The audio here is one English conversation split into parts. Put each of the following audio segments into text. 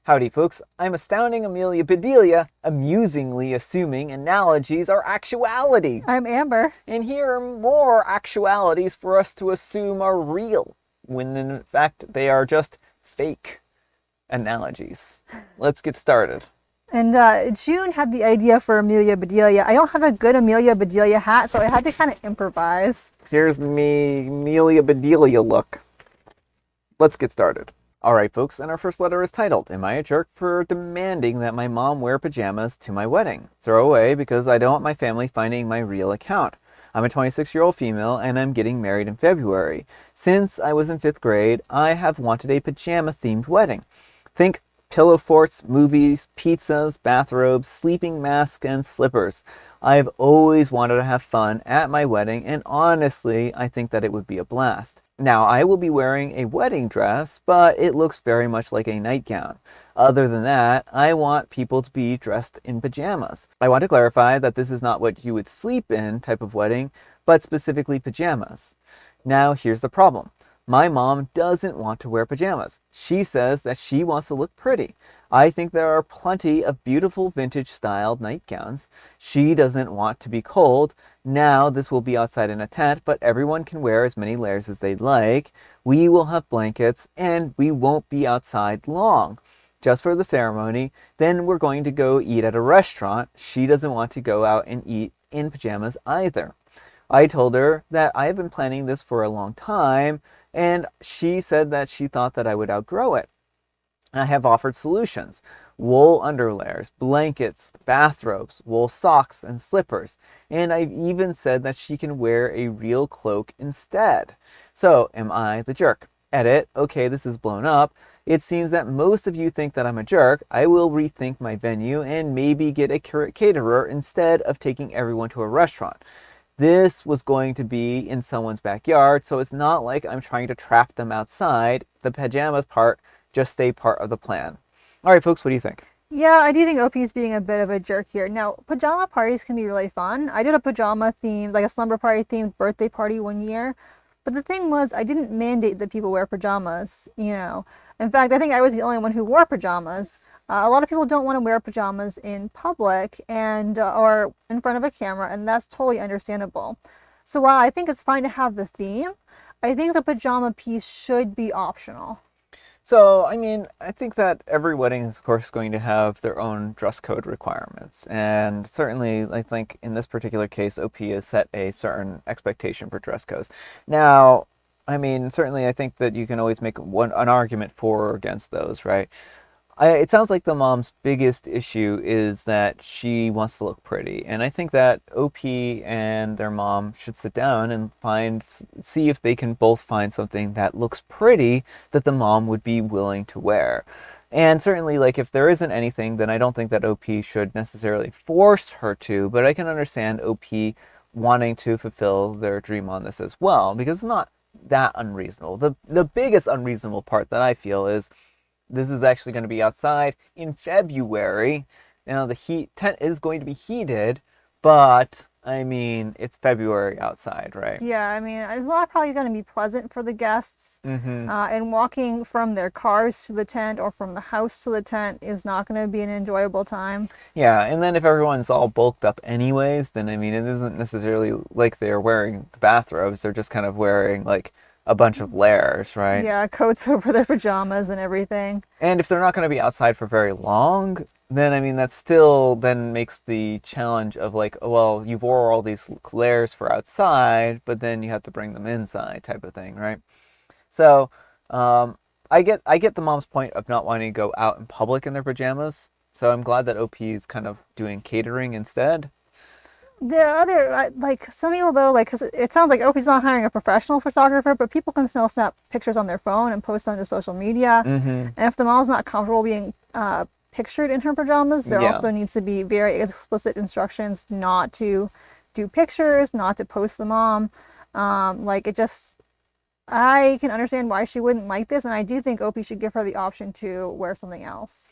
Howdy folks, I'm Astounding Amelia Bedelia, amusingly assuming analogies are actuality. I'm Amber. And here are more actualities for us to assume are real, when in fact they are just fake analogies. Let's get started. And June had the idea for Amelia Bedelia. I don't have a good Amelia Bedelia hat, so I had to kind of improvise. Here's me Amelia Bedelia look. Let's get started. Alright folks, and our first letter is titled, Am I a Jerk for Demanding That My Mom Wear Pajamas to My Wedding? Throw away because I don't want my family finding my real account. I'm a 26-year-old female and I'm getting married in February. Since I was in 5th grade, I have wanted a pajama-themed wedding. Think pillow forts, movies, pizzas, bathrobes, sleeping masks, and slippers. I've always wanted to have fun at my wedding, and honestly, I think that it would be a blast. Now, I will be wearing a wedding dress, but it looks very much like a nightgown. Other than that, I want people to be dressed in pajamas. I want to clarify that this is not what you would sleep in type of wedding, but specifically pajamas. Now, here's the problem. My mom doesn't want to wear pajamas. She says that she wants to look pretty. I think there are plenty of beautiful vintage styled nightgowns. She doesn't want to be cold. Now this will be outside in a tent, but everyone can wear as many layers as they'd like. We will have blankets and we won't be outside long. Just for the ceremony. Then we're going to go eat at a restaurant. She doesn't want to go out and eat in pajamas either. I told her that I have been planning this for a long time, and she said that she thought that I would outgrow it. I have offered solutions: wool underlayers, blankets, bathrobes, wool socks, and slippers. And I've even said that she can wear a real cloak instead. So, am I the jerk? Edit. Okay, this is blown up. It seems that most of you think that I'm a jerk. I will rethink my venue and maybe get a caterer instead of taking everyone to a restaurant. This was going to be in someone's backyard, so it's not like I'm trying to trap them outside. The pajamas part just stay part of the plan. All right, folks, what do you think? Yeah, I do think OP is being a bit of a jerk here. Now, pajama parties can be really fun. I did a pajama themed, like a slumber party themed birthday party one year. But the thing was, I didn't mandate that people wear pajamas. In fact, I think I was the only one who wore pajamas. A lot of people don't want to wear pajamas in public and or in front of a camera, and that's totally understandable. So while I think it's fine to have the theme, I think the pajama piece should be optional. So, I mean, I think that every wedding is, of course, going to have their own dress code requirements. And certainly, I think in this particular case, OP has set a certain expectation for dress codes. Now, I mean, certainly I think that you can always make an argument for or against those, right? It sounds like the mom's biggest issue is that she wants to look pretty. And I think that OP and their mom should sit down and see if they can both find something that looks pretty that the mom would be willing to wear. And certainly, like, if there isn't anything, then I don't think that OP should necessarily force her to, but I can understand OP wanting to fulfill their dream on this as well, because it's not that unreasonable. The biggest unreasonable part that I feel is this is actually going to be outside in February. Now, the tent is going to be heated, but I mean, it's February outside, right? Yeah, I mean, it's not probably going to be pleasant for the guests. Mm-hmm. And walking from their cars to the tent or from the house to the tent is not going to be an enjoyable time. Yeah, and then if everyone's all bulked up anyways, then I mean, it isn't necessarily like they're wearing the bathrobes. They're just kind of wearing like a bunch of layers, right? Yeah, coats over their pajamas and everything. And if they're not going to be outside for very long, then I mean that still then makes the challenge of like, oh, well, you've wore all these layers for outside, but then you have to bring them inside, type of thing, right? So, I get the mom's point of not wanting to go out in public in their pajamas. So I'm glad that OP is kind of doing catering instead. The other, like some people though, like, cause it sounds like OP's not hiring a professional photographer, but people can still snap pictures on their phone and post them to social media. Mm-hmm. And if the mom's not comfortable being pictured in her pajamas, there Yeah. also needs to be very explicit instructions not to do pictures, not to post the mom. Like it just, I can understand why she wouldn't like this, and I do think OP should give her the option to wear something else.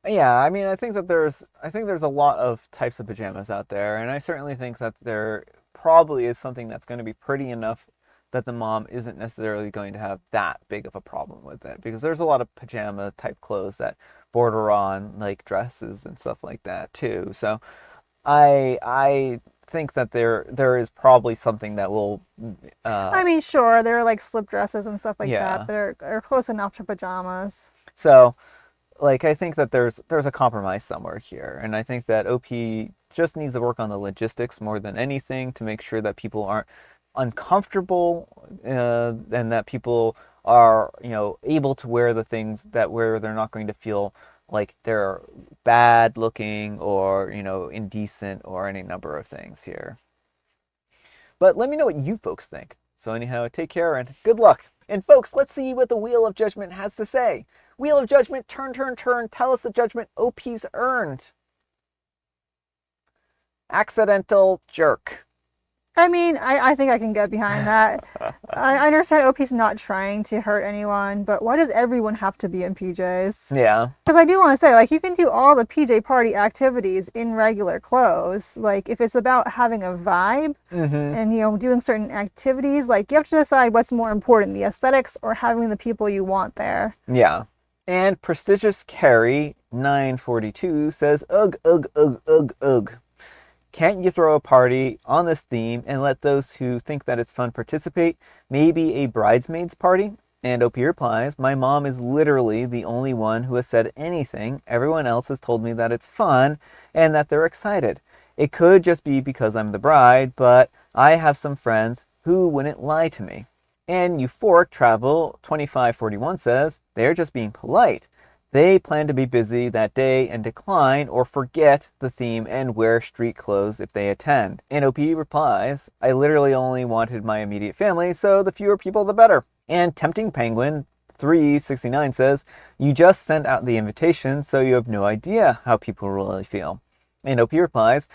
Yeah, I mean, I think there's a lot of types of pajamas out there, and I certainly think that there probably is something that's going to be pretty enough that the mom isn't necessarily going to have that big of a problem with it, because there's a lot of pajama type clothes that border on like dresses and stuff like that too. So I think that there is probably something that will I mean, sure, there are like slip dresses and stuff like that yeah. that are close enough to pajamas. So like I think that there's a compromise somewhere here, and I think that OP just needs to work on the logistics more than anything to make sure that people aren't uncomfortable, and that people are able to wear the things that where they're not going to feel like they're bad looking or indecent or any number of things here. But let me know what you folks think. So anyhow, take care and good luck. And folks, let's see what the Wheel of Judgment has to say. Wheel of Judgment, turn, turn, turn. Tell us the judgment OP's earned. Accidental jerk. I mean, I think I can get behind that. I understand OP's not trying to hurt anyone, but why does everyone have to be in PJs? Yeah. Because I do want to say, like, you can do all the PJ party activities in regular clothes. Like, if it's about having a vibe and, doing certain activities, like, you have to decide what's more important, the aesthetics or having the people you want there. Yeah. And Prestigious Carrie 942 says, ugh, ugh, ugh, ugh, ugh. Can't you throw a party on this theme and let those who think that it's fun participate? Maybe a bridesmaids party? And OP replies, my mom is literally the only one who has said anything. Everyone else has told me that it's fun and that they're excited. It could just be because I'm the bride, but I have some friends who wouldn't lie to me. And Euphoric Travel 2541 says, they're just being polite. They plan to be busy that day and decline or forget the theme and wear street clothes if they attend. And OP replies, I literally only wanted my immediate family, so the fewer people the better. And Tempting Penguin 369 says, you just sent out the invitation, so you have no idea how people really feel. And OP replies,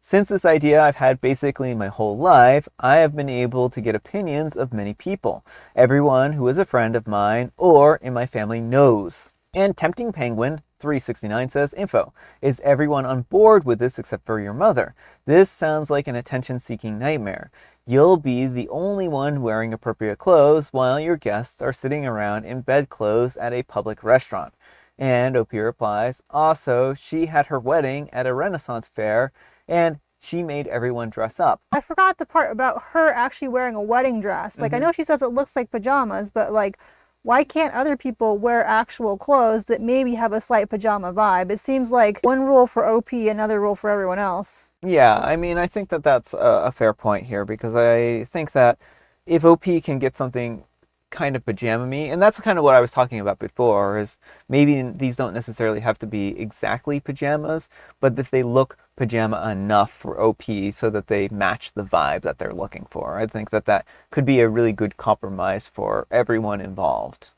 since this idea I've had basically my whole life, I have been able to get opinions of many people. Everyone who is a friend of mine or in my family knows. And Tempting Penguin 369 says, info, is everyone on board with this except for your mother? This sounds like an attention-seeking nightmare. You'll be the only one wearing appropriate clothes while your guests are sitting around in bedclothes at a public restaurant. And OP replies, also, she had her wedding at a Renaissance fair and she made everyone dress up. I forgot the part about her actually wearing a wedding dress. Like, I know she says it looks like pajamas, but like, why can't other people wear actual clothes that maybe have a slight pajama vibe? It seems like one rule for OP, another rule for everyone else. Yeah, I mean, I think that that's a fair point here because I think that if OP can get something kind of pajama-y, and that's kind of what I was talking about before, is maybe these don't necessarily have to be exactly pajamas, but if they look pajama enough for OP so that they match the vibe that they're looking for, I think that that could be a really good compromise for everyone involved.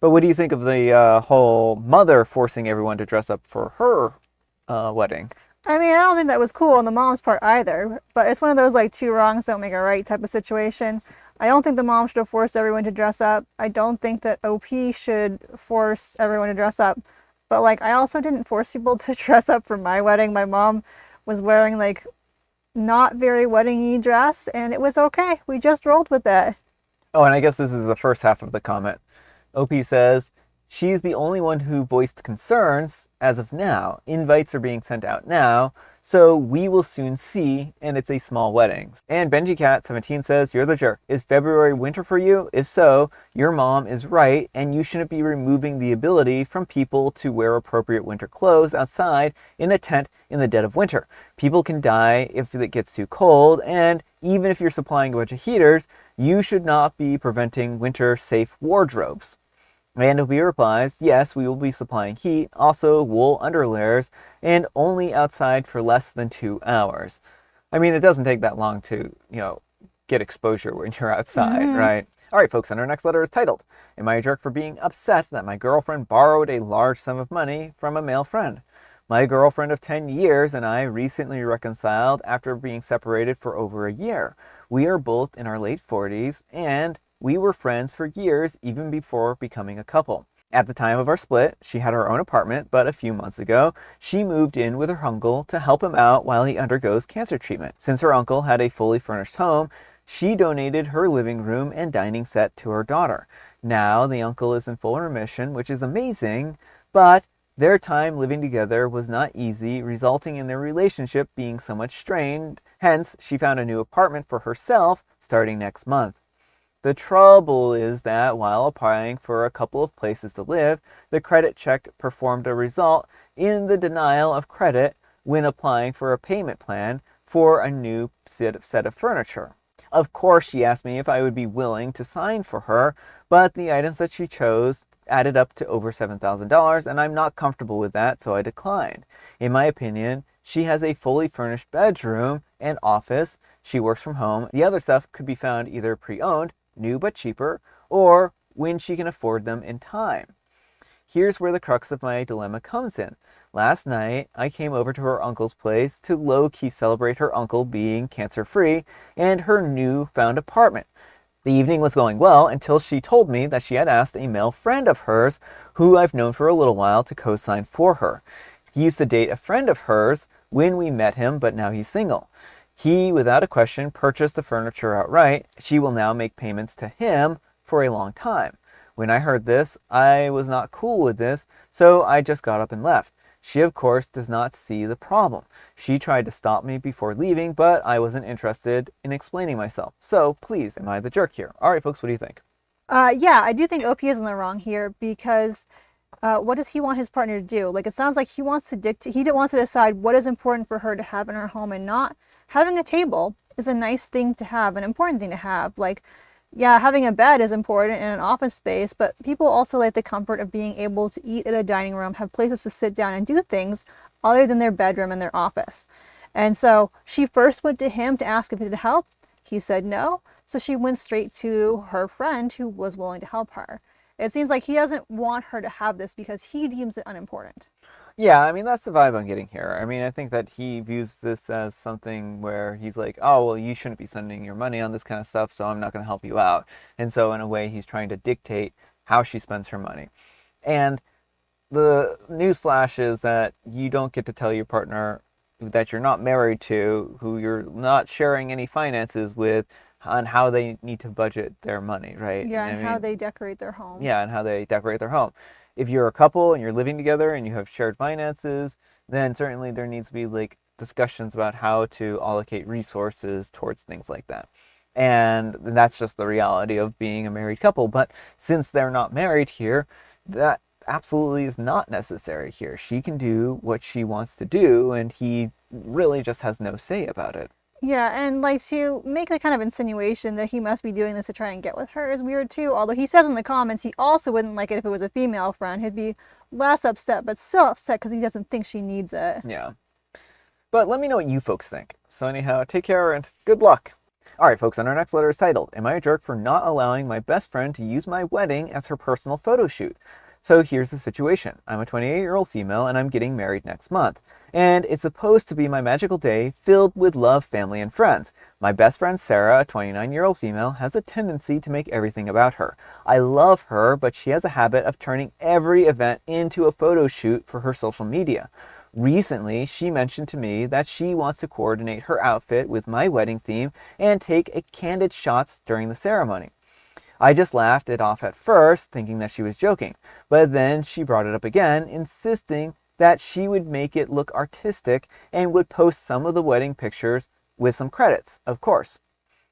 But what do you think of the whole mother forcing everyone to dress up for her wedding? I mean, I don't think that was cool on the mom's part either, but it's one of those like two wrongs don't make a right type of situation. I don't think the mom should have forced everyone to dress up. I don't think that OP should force everyone to dress up. But like, I also didn't force people to dress up for my wedding. My mom was wearing like not very wedding-y dress and it was okay. We just rolled with it. Oh, and I guess this is the first half of the comment. OP says, she's the only one who voiced concerns as of now. Invites are being sent out now, so we will soon see, and it's a small wedding. And BenjiCat17 says, you're the jerk. Is February winter for you? If so, your mom is right, and you shouldn't be removing the ability from people to wear appropriate winter clothes outside in a tent in the dead of winter. People can die if it gets too cold, and even if you're supplying a bunch of heaters, you should not be preventing winter-safe wardrobes. And OP replies, yes, we will be supplying heat, also wool underlayers, and only outside for less than 2 hours. I mean, it doesn't take that long to, get exposure when you're outside, right? All right, folks, and our next letter is titled, Am I a Jerk for Being Upset That My Girlfriend Borrowed a Large Sum of Money from a Male Friend? My girlfriend of 10 years and I recently reconciled after being separated for over a year. We are both in our late 40s, and we were friends for years even before becoming a couple. At the time of our split, she had her own apartment, but a few months ago, she moved in with her uncle to help him out while he undergoes cancer treatment. Since her uncle had a fully furnished home, she donated her living room and dining set to her daughter. Now the uncle is in full remission, which is amazing, but Their time living together was not easy, resulting in their relationship being somewhat strained. Hence, she found a new apartment for herself starting next month. The trouble is that while applying for a couple of places to live, the credit check performed a result in the denial of credit when applying for a payment plan for a new set of furniture. Of course, she asked me if I would be willing to sign for her, but the items that she chose added up to over $7,000, and I'm not comfortable with that, so I declined. In my opinion, she has a fully furnished bedroom and office. She works from home. The other stuff could be found either pre-owned, new but cheaper, or when she can afford them in time. Here's where the crux of my dilemma comes in. Last night, I came over to her uncle's place to low-key celebrate her uncle being cancer-free and her new-found apartment. The evening was going well until she told me that she had asked a male friend of hers, who I've known for a little while, to co-sign for her. He used to date a friend of hers when we met him, but now he's single. He, without a question, purchased the furniture outright. She will now make payments to him for a long time. When I heard this, I was not cool with this, so I just got up and left. She, of course, does not see the problem. She tried to stop me before leaving, but I wasn't interested in explaining myself. So, please, am I the jerk here? All right, folks, what do you think? Yeah, I do think OP is in the wrong here because what does he want his partner to do? Like, it sounds like he wants to dictate, he wants to decide what is important for her to have in her home and not. Having a table is a nice thing to have, an important thing to have. Like, yeah, having a bed is important in an office space, but people also like the comfort of being able to eat at a dining room, have places to sit down and do things other than their bedroom and their office. And so she first went to him to ask if he could help. He said no. So she went straight to her friend who was willing to help her. It seems like he doesn't want her to have this because he deems it unimportant. Yeah, I mean, that's the vibe I'm getting here. I mean, I think that he views this as something where he's like, oh, well, you shouldn't be spending your money on this kind of stuff, so I'm not going to help you out. And so, in a way, he's trying to dictate how she spends her money. And the news flash is that you don't get to tell your partner that you're not married to, who you're not sharing any finances with, on how they need to budget their money, right? Yeah, I and mean, how they decorate their home. yeah, and how they decorate their home. If you're a couple and you're living together and you have shared finances, then certainly there needs to be like discussions about how to allocate resources towards things like that. And that's just the reality of being a married couple. But since they're not married here, that absolutely is not necessary here. She can do what she wants to do, and he really just has no say about it. Yeah, and like to make the kind of insinuation that he must be doing this to try and get with her is weird too. Although he says in the comments he also wouldn't like it if it was a female friend. He'd be less upset, but still upset because he doesn't think she needs it. Yeah. But let me know what you folks think. So anyhow, take care and good luck. All right, folks, and our next letter is titled, Am I a Jerk for Not Allowing My Best Friend to Use My Wedding as Her Personal Photo Shoot? So here's the situation. I'm a 28-year-old female and I'm getting married next month. And it's supposed to be my magical day filled with love, family, and friends. My best friend Sarah, a 29-year-old female, has a tendency to make everything about her. I love her, but she has a habit of turning every event into a photo shoot for her social media. Recently, she mentioned to me that she wants to coordinate her outfit with my wedding theme and take a candid shots during the ceremony. I just laughed it off at first, thinking that she was joking, but then she brought it up again, insisting that she would make it look artistic and would post some of the wedding pictures with some credits, of course.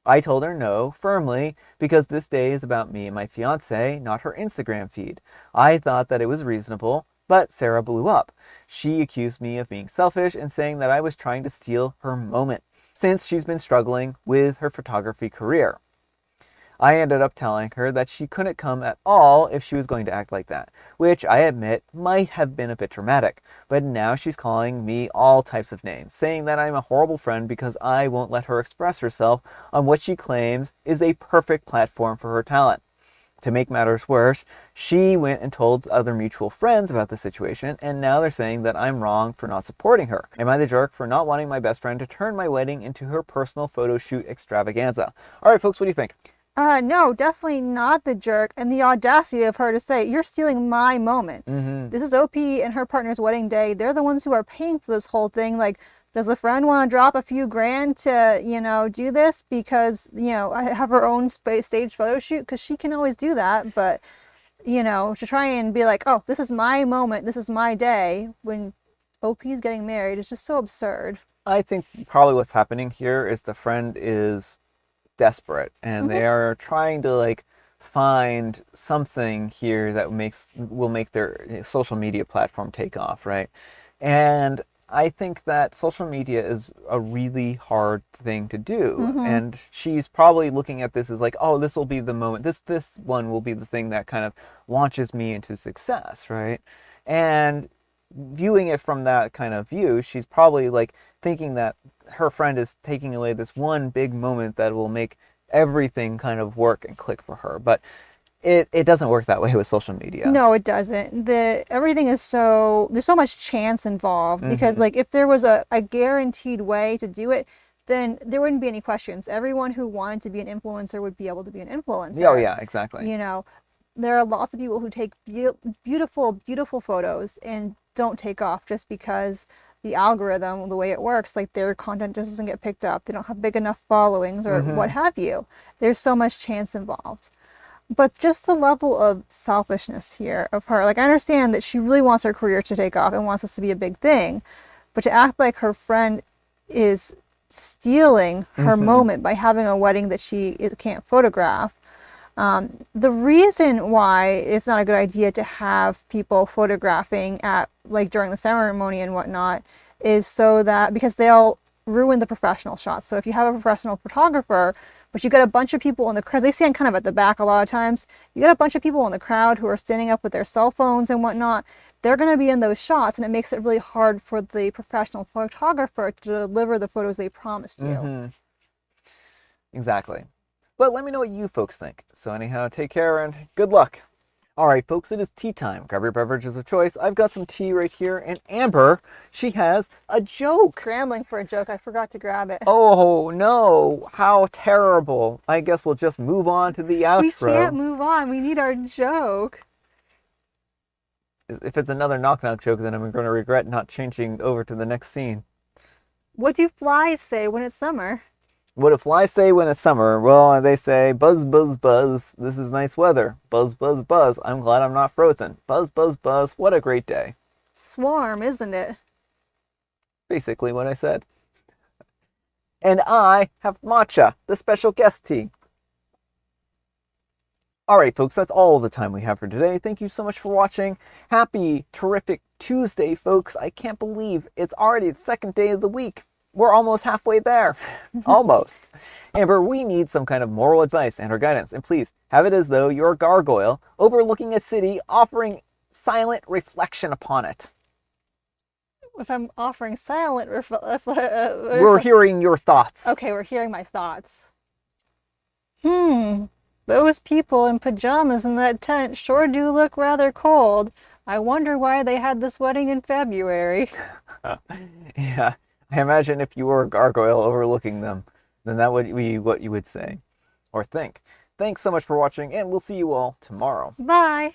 I told her no, firmly, because this day is about me and my fiance, not her Instagram feed. I thought that it was reasonable, but Sarah blew up. She accused me of being selfish and saying that I was trying to steal her moment, since she's been struggling with her photography career. I ended up telling her that she couldn't come at all if she was going to act like that, which I admit might have been a bit dramatic, but now she's calling me all types of names, saying that I'm a horrible friend because I won't let her express herself on what she claims is a perfect platform for her talent. To make matters worse, she went and told other mutual friends about the situation, and now they're saying that I'm wrong for not supporting her. Am I the jerk for not wanting my best friend to turn my wedding into her personal photo shoot extravaganza? All right, folks, what do you think? No, definitely not the jerk. And the audacity of her to say, you're stealing my moment. This is OP and her partner's wedding day. They're the ones who are paying for this whole thing. Like, does the friend want to drop a few grand to, do this because, I have her own stage photo shoot? Because she can always do that. But to try and be like, oh, this is my moment, this is my day, when OP's getting married is just so absurd. I think probably what's happening here is the friend is desperate and Hmm. they are trying to like find something here that will make their social media platform take off, right? And I think that social media is a really hard thing to do, Hmm. and she's probably looking at this as like, oh, this will be the moment, this one will be the thing that kind of launches me into success, right? And viewing it from that kind of view, she's probably like thinking that her friend is taking away this one big moment that will make everything kind of work and click for her. But it doesn't work that way with social media. No, it doesn't. Everything is there's so much chance involved because Hmm. like if there was a guaranteed way to do it, then there wouldn't be any questions. Everyone who wanted to be an influencer would be able to be an Oh influencer. yeah, exactly. You know, there are lots of people who take beautiful, beautiful photos and don't take off just because the algorithm, the way it works, like their content just doesn't get picked up. They don't have big enough followings or what Hmm. have you. There's so much chance involved. But just the level of selfishness here of her, like I understand that she really wants her career to take off and wants this to be a big thing, but to act like her friend is stealing her Hmm. moment by having a wedding that she can't photograph. The reason why it's not a good idea to have people photographing at like during the ceremony and whatnot is so that because they'll ruin the professional shots. So if you have a professional photographer, but you get a bunch of people in the crowd, they stand kind of at the back a lot of times. You get a bunch of people in the crowd who are standing up with their cell phones and whatnot. They're going to be in those shots, and it makes it really hard for the professional photographer to deliver the photos they promised you. Hmm. Exactly. But let me know what you folks think. So anyhow, take care and good luck. All right, folks, it is tea time. Grab your beverages of choice. I've got some tea right here, and Amber, she has a joke. Scrambling for a joke, I forgot to grab it. Oh no, how terrible. I guess we'll just move on to the We can't outro. move on. We need our joke. If it's another knock knock joke, then I'm going to regret not changing over to the next scene. What do flies say when it's summer? What do flies say when it's summer? Well, they say, buzz, buzz, buzz. This is nice weather. Buzz, buzz, buzz. I'm glad I'm not frozen. Buzz, buzz, buzz. What a great day. Swarm, isn't it? Basically what I said. And I have matcha, the special guest tea. All right, folks, that's all the time we have for today. Thank you so much for watching. Happy, terrific Tuesday, folks. I can't believe it's already the second day of the week. We're almost halfway there. Almost. Amber, we need some kind of moral advice and or guidance. And please, have it as though you're a gargoyle overlooking a city offering silent reflection upon it. If I'm offering silent We're hearing your thoughts. okay, we're hearing my thoughts. Those people in pajamas in that tent sure do look rather cold. I wonder why they had this wedding in February. Yeah, I imagine if you were a gargoyle overlooking them, then that would be what you would say or think. Thanks so much for watching, and we'll see you all tomorrow. Bye.